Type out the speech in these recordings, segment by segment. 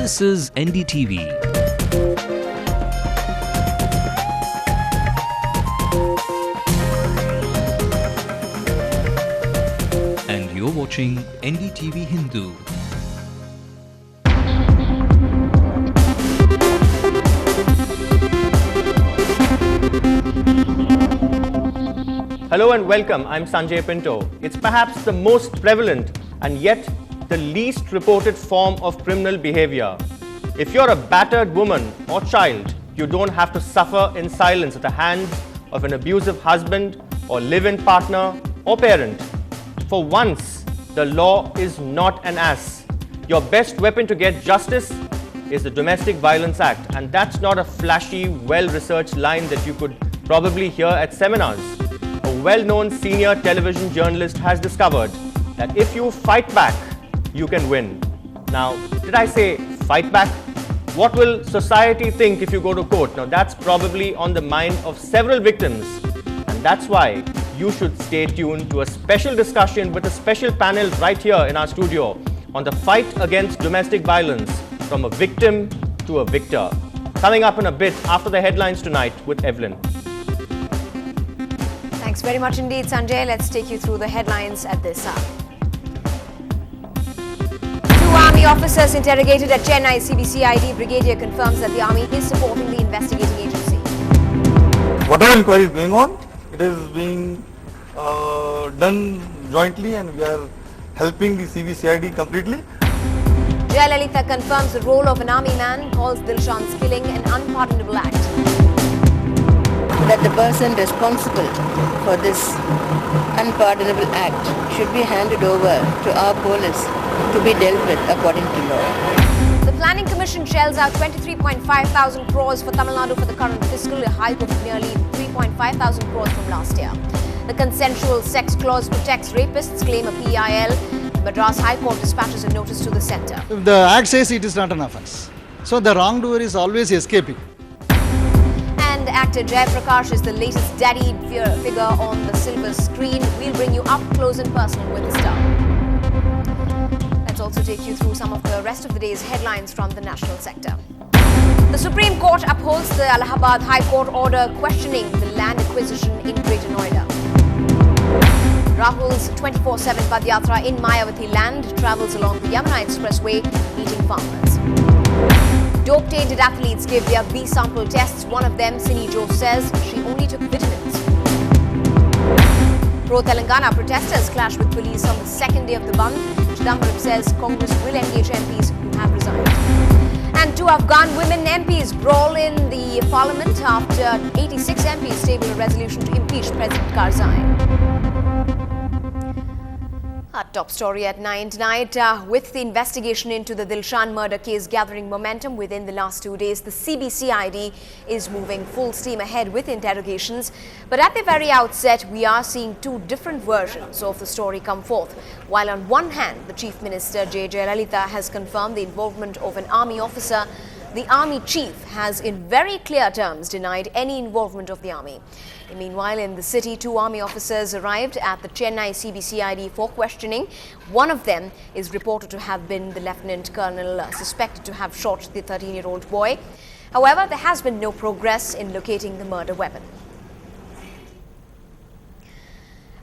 This is NDTV. And you're watching NDTV Hindu. Hello and welcome, I'm Sanjay Pinto. It's perhaps the most prevalent and yet the least reported form of criminal behavior. If you're a battered woman or child, you don't have to suffer in silence at the hands of an abusive husband or live-in partner or parent. For once, the law is not an ass. Your best weapon to get justice is the Domestic Violence Act, and that's not a flashy, well-researched line that you could probably hear at seminars. A well-known senior television journalist has discovered that if you fight back, you can win. Now, did I say fight back? What will society think if you go to court? Now, that's probably on the mind of several victims, and that's why you should stay tuned to a special discussion with a special panel right here in our studio on the fight against domestic violence from a victim to a victor. Coming up in a bit after the headlines tonight with Evelyn. Thanks very much indeed, Sanjay. Let's take you through the headlines at this hour. Two army officers interrogated at Chennai CBCID. Brigadier confirms that the army is supporting the investigating agency. Whatever inquiry is going on, it is being done jointly, and we are helping the CBCID completely. Jayalalitha confirms the role of an army man, calls Dilshan's killing an unpardonable act. That the person responsible for this unpardonable act should be handed over to our police to be dealt with according to law. The Planning Commission shells out 23.5 thousand crores for Tamil Nadu for the current fiscal, a hike of nearly 3.5 thousand crores from last year. The consensual sex clause protects rapists, claim a PIL. Madras High Court dispatches a notice to the centre. If the act says it is not an offence, so the wrongdoer is always escaping. And actor Jai Prakash is the latest daddy figure on the silver screen. We'll bring you up close and personal with the star. Let's also take you through some of the rest of the day's headlines from the national sector. The Supreme Court upholds the Allahabad High Court order questioning the land acquisition in Greater Noida. Rahul's 24/7 Padyatra in Mayavati land travels along the Yamuna Expressway, meeting farmers. Dope-tainted athletes give their B-sample tests. One of them, Sini Jo, says she only took vitamins. Pro-Telangana protesters clash with police on the second day of the Bandh. Chidambaram says Congress will engage MPs who have resigned. And two Afghan women MPs brawl in the parliament after 86 MPs tabled a resolution to impeach President Karzai. Our top story at 9 tonight. With the investigation into the Dilshan murder case gathering momentum within the last 2 days, the CBCID is moving full steam ahead with interrogations. But at the very outset, we are seeing two different versions of the story come forth. While on one hand, the Chief Minister J. Jayalalitha has confirmed the involvement of an army officer, the army chief has in very clear terms denied any involvement of the army. Meanwhile, in the city, two army officers arrived at the Chennai CBCID for questioning. One of them is reported to have been the Lieutenant Colonel suspected to have shot the 13-year-old boy. However, there has been no progress in locating the murder weapon.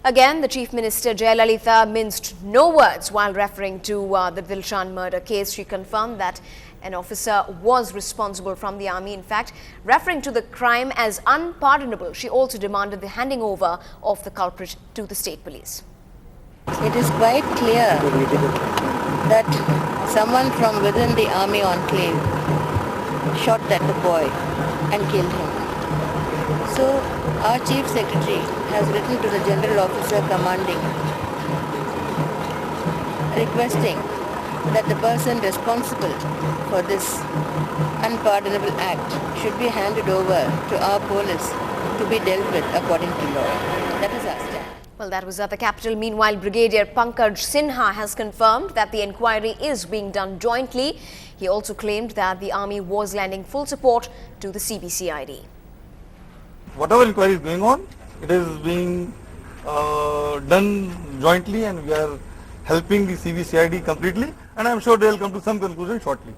Again, the Chief Minister Jayalalitha minced no words while referring to the Dilshan murder case. She confirmed that an officer was responsible from the army. In fact, referring to the crime as unpardonable, she also demanded the handing over of the culprit to the state police. It is quite clear that someone from within the army enclave shot at the boy and killed him. So our Chief Secretary has written to the General Officer Commanding requesting that the person responsible for this unpardonable act should be handed over to our police to be dealt with according to law. That is our stand. Well, that was at the capital. Meanwhile, Brigadier Pankaj Sinha has confirmed that the inquiry is being done jointly. He also claimed that the army was lending full support to the CBCID. Whatever inquiry is going on, it is being done jointly, and we are helping the CBCID completely, and I am sure they will come to some conclusion shortly.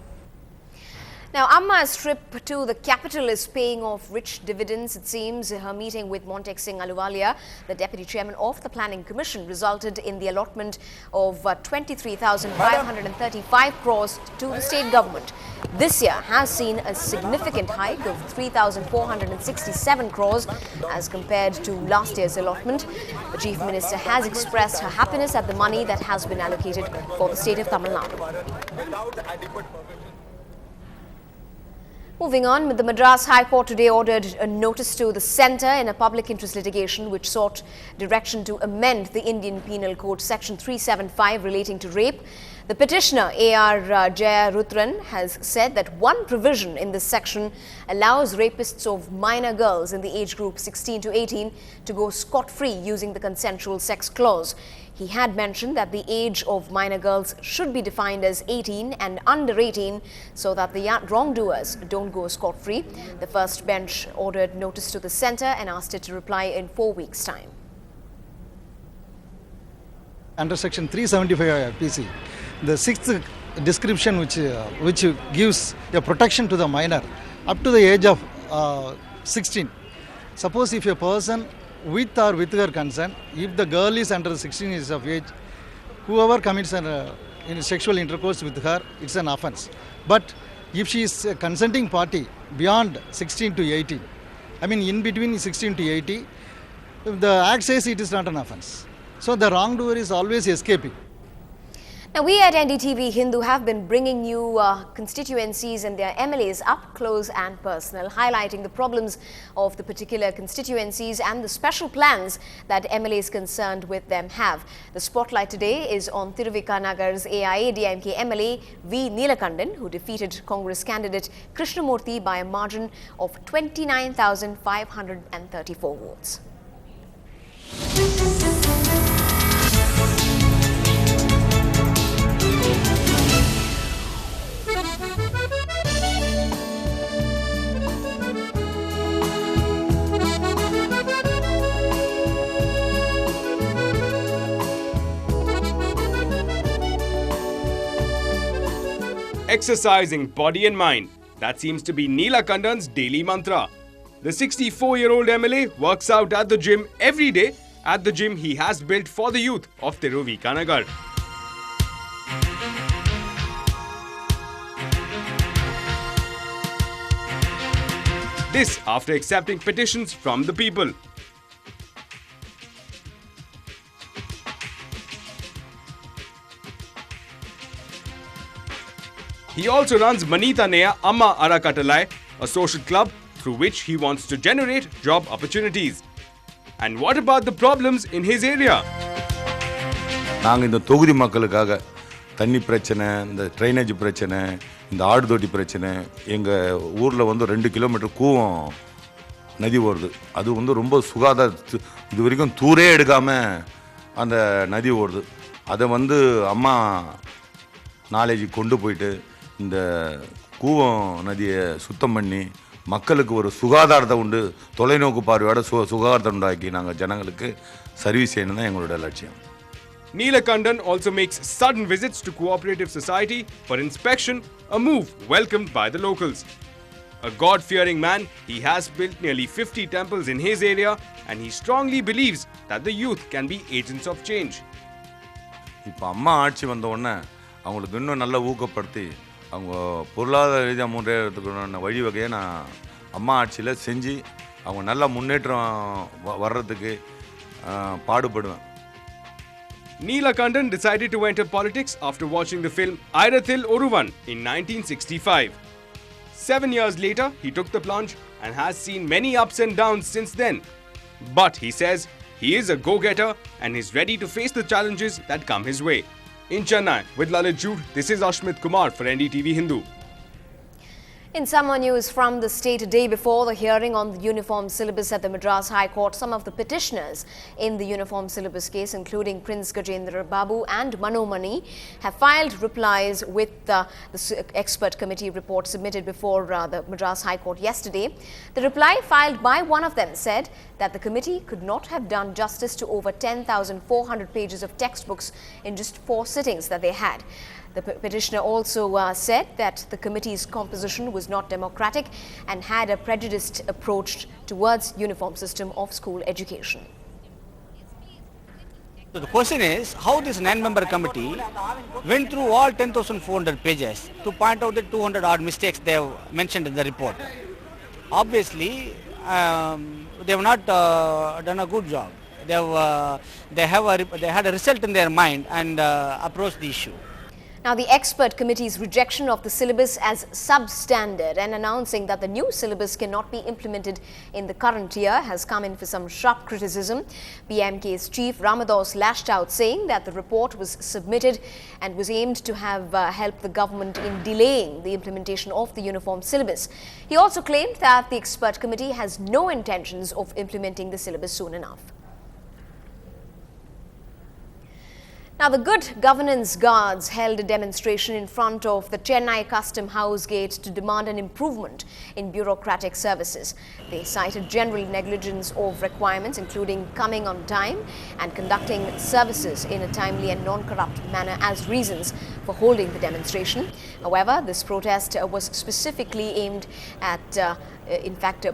Now, Amma's trip to the capital is paying off rich dividends, it seems. Her meeting with Montek Singh Ahluwalia, the Deputy Chairman of the Planning Commission, resulted in the allotment of 23,535 crores to the state government. This year has seen a significant hike of 3,467 crores as compared to last year's allotment. The Chief Minister has expressed her happiness at the money that has been allocated for the state of Tamil Nadu. Moving on, the Madras High Court today ordered a notice to the centre in a public interest litigation which sought direction to amend the Indian Penal Code Section 375 relating to rape. The petitioner, A.R. Jayarutran, has said that one provision in this section allows rapists of minor girls in the age group 16 to 18 to go scot-free using the consensual sex clause. He had mentioned that the age of minor girls should be defined as 18 and under 18 so that the wrongdoers don't go scot-free. The first bench ordered notice to the centre and asked it to reply in 4 weeks' time. Under section 375 PC, the sixth description which gives a protection to the minor up to the age of 16. Suppose if a person with or with her consent, if the girl is under 16 years of age, whoever commits in sexual intercourse with her, it's an offence. But if she is a consenting party beyond 16 to 18, I mean in between 16 to 80, the Act says it is not an offence. So the wrongdoer is always escaping. Now, we at NDTV Hindu have been bringing you constituencies and their MLAs up close and personal, highlighting the problems of the particular constituencies and the special plans that MLAs concerned with them have. The spotlight today is on Thiruvika-Nagar's AIADMK MLA V. Neelakandan, who defeated Congress candidate Krishnamurthy by a margin of 29,534 votes. Exercising body and mind. That seems to be Neelakandan's daily mantra. The 64-year-old MLA works out at the gym every day at the gym he has built for the youth of Thiruvika-Nagar. This after accepting petitions from the people. He also runs Manita Neya Amma Arakatalai, a social club through which he wants to generate job opportunities. And what about the problems in his area? நாங்கள் இந்த தொகுதி மக்களுக்காக தண்ணி பிரச்சனை, இந்த drainage பிரச்சனை, இந்த ஆடு தொட்டி பிரச்சனை, எங்கள் ஊரில் 2 கிலோமீட்டர் கூவம் நதி ஓடுது. அது ரொம்ப சுகாதார இது வரைக்கும் தூரே எடுக்காமல் அந்த நதி ஓடுது. அதை அம்மா நாலேஜ் கொண்டு போயிட்டு இந்த கூவம் நதியை சுத்தம் பண்ணி மக்களுக்கு ஒரு சுகாதாரத்தை உண்டு தொலைநோக்கு பார்வையோட சுகாதாரத்தை உண்டாக்கி நாங்கள் ஜனங்களுக்கு சர்வீஸ் செய்யணும் தான் எங்களோட லட்சியம். Neelakandan also makes sudden visits to cooperative society for inspection, a move welcomed by the locals. A God-fearing man, he has built nearly 50 temples in his area and he strongly believes that the youth can be agents of change. இப்போ அம்மா ஆட்சி வந்த உடனே அவங்களுக்கு இன்னும் நல்லா ஊக்கப்படுத்தி அவங்க பொருளாதார ரீதியாக முன்னேறதுக்கான வழிவகையை நான் அம்மா ஆட்சியில் செஞ்சு அவங்க நல்லா முன்னேற்றம் வர்றதுக்கு பாடுபடுவேன். Neelakandan decided to enter politics after watching the film Ayrathil Oruvan in 1965. 7 years later, he took the plunge and has seen many ups and downs since then. But he says he is a go-getter and is ready to face the challenges that come his way. In Chennai, with Lalit Jude, this is Ashmit Kumar for NDTV Hindu. In some more news from the state, a day before the hearing on the uniform syllabus at the Madras High Court, some of the petitioners in the uniform syllabus case, including Prince Gajendra Babu and Manomani, have filed replies with the expert committee report submitted before the Madras High Court yesterday. The reply filed by one of them said that the committee could not have done justice to over 10,400 pages of textbooks in just 4 sittings that they had. The petitioner also said that the committee's composition was not democratic and had a prejudiced approach towards uniform system of school education. So the question is how this 9-member committee went through all 10,400 pages to point out the 200 odd mistakes they have mentioned in the report. Obviously, they have not done a good job. They had a result in their mind and approached the issue. Now, the expert committee's rejection of the syllabus as substandard and announcing that the new syllabus cannot be implemented in the current year has come in for some sharp criticism. PMK's chief Ramados lashed out, saying that the report was submitted and was aimed to have helped the government in delaying the implementation of the uniform syllabus. He also claimed that the expert committee has no intentions of implementing the syllabus soon enough. Now, the Good Governance Guards held a demonstration in front of the Chennai Custom House gate to demand an improvement in bureaucratic services. They cited general negligence of requirements, including coming on time and conducting services in a timely and non-corrupt manner, as reasons for holding the demonstration. However, this protest was specifically aimed at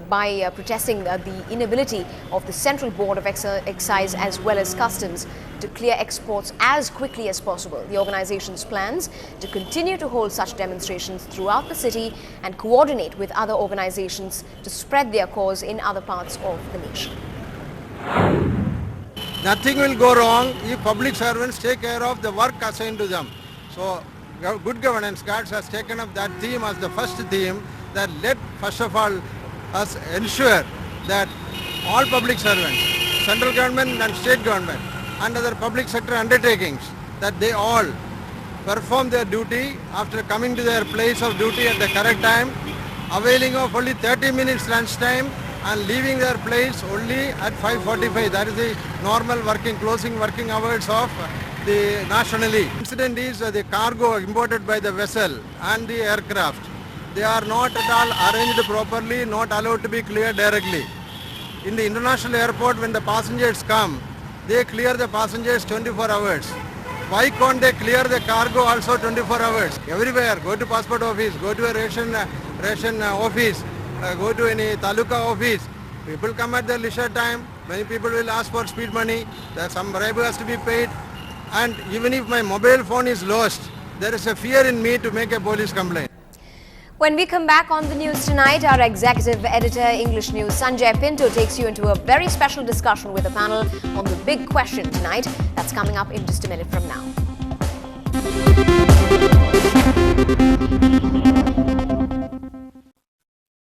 by protesting the inability of the Central Board of Excise as well as Customs to clear exports as quickly as possible. The organization's plans to continue to hold such demonstrations throughout the city and coordinate with other organizations to spread their cause in other parts of the nation. Nothing will go wrong if public servants take care of the work assigned to them. So, Good Governance Guards has taken up that theme as the first theme, that let first of all us ensure that all public servants, central government and state government and other public sector undertakings, that they all perform their duty after coming to their place of duty at the correct time, availing of only 30 minutes lunch time and leaving their place only at 5:45. That is the normal closing working hours of the nationally. Incident is the cargo imported by the vessel and the aircraft. They are not at all arranged properly, not allowed to be cleared directly. In the international airport, when the passengers come, they clear the passengers 24 hours. Why can't they clear the cargo also 24 hours? Everywhere, go to passport office, go to a ration office, go to any taluka office. People come at their leisure time. Many people will ask for speed money. There's some bribe has to be paid. And even if my mobile phone is lost, there is a fear in me to make a police complaint. When we come back on the news tonight, our executive editor, English News, Sanjay Pinto, takes you into a very special discussion with a panel on the big question tonight. That's coming up in just a minute from now.